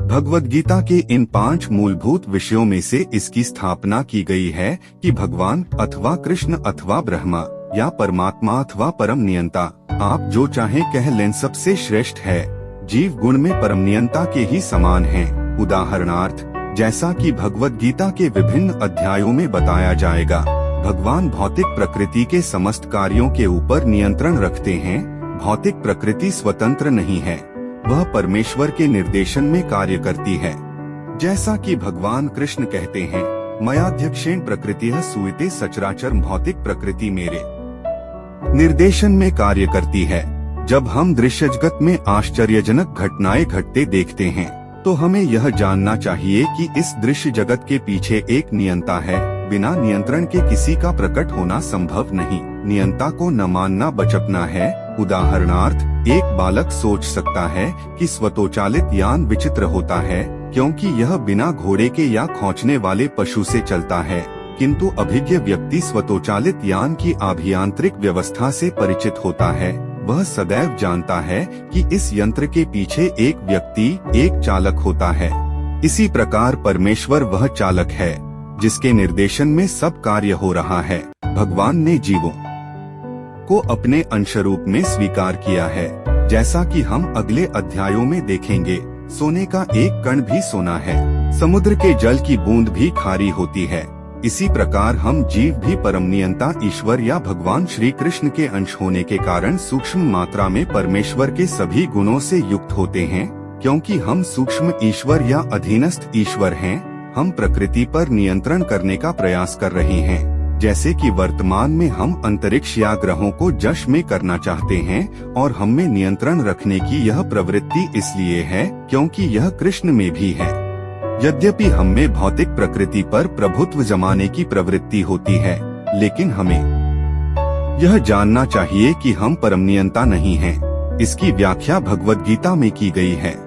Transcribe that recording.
भगवद गीता के इन 5 मूलभूत विषयों में से इसकी स्थापना की गई है कि भगवान अथवा कृष्ण अथवा ब्रह्मा या परमात्मा अथवा परम नियंता, आप जो चाहें कह लें, सबसे श्रेष्ठ है। जीव गुण में परम नियंता के ही समान हैं। उदाहरणार्थ, जैसा कि भगवद गीता के विभिन्न अध्यायों में बताया जाएगा, भगवान भौतिक प्रकृति के समस्त कार्यों के ऊपर नियंत्रण रखते हैं। भौतिक प्रकृति स्वतंत्र नहीं है, वह परमेश्वर के निर्देशन में कार्य करती है। जैसा कि भगवान कृष्ण कहते हैं, मयाध्यक्षेण प्रकृतिः सूयते सचराचर, भौतिक प्रकृति मेरे निर्देशन में कार्य करती है। जब हम दृश्य जगत में आश्चर्यजनक घटनाएं घटते देखते हैं, तो हमें यह जानना चाहिए कि इस दृश्य जगत के पीछे एक नियंता है। बिना नियंत्रण के किसी का प्रकट होना संभव नहीं। नियंता को न मानना बचपना है। उदाहरणार्थ, एक बालक सोच सकता है कि स्वतोचालित यान विचित्र होता है, क्योंकि यह बिना घोड़े के या खींचने वाले पशु से चलता है, किंतु अभिज्ञ व्यक्ति स्वतोचालित यान की अभियांत्रिक व्यवस्था से परिचित होता है। वह सदैव जानता है कि इस यंत्र के पीछे एक व्यक्ति, एक चालक होता है। इसी प्रकार परमेश्वर वह चालक है जिसके निर्देशन में सब कार्य हो रहा है। भगवान ने जीवों को अपने अंशरूप में स्वीकार किया है। जैसा कि हम अगले अध्यायों में देखेंगे, सोने का एक कण भी सोना है, समुद्र के जल की बूंद भी खारी होती है। इसी प्रकार हम जीव भी परम नियंता ईश्वर या भगवान श्री कृष्ण के अंश होने के कारण सूक्ष्म मात्रा में परमेश्वर के सभी गुणों से युक्त होते हैं। क्योंकि हम सूक्ष्म ईश्वर या अधीनस्थ ईश्वर हैं, हम प्रकृति पर नियंत्रण करने का प्रयास कर रहे हैं। जैसे कि वर्तमान में हम अंतरिक्ष या ग्रहों को वश में करना चाहते हैं, और हम में नियंत्रण रखने की यह प्रवृत्ति इसलिए है क्योंकि यह कृष्ण में भी है। यद्यपि हम में भौतिक प्रकृति पर प्रभुत्व जमाने की प्रवृत्ति होती है, लेकिन हमें यह जानना चाहिए कि हम परम नियंता नहीं हैं। इसकी व्याख्या भगवद गीता में की गई है।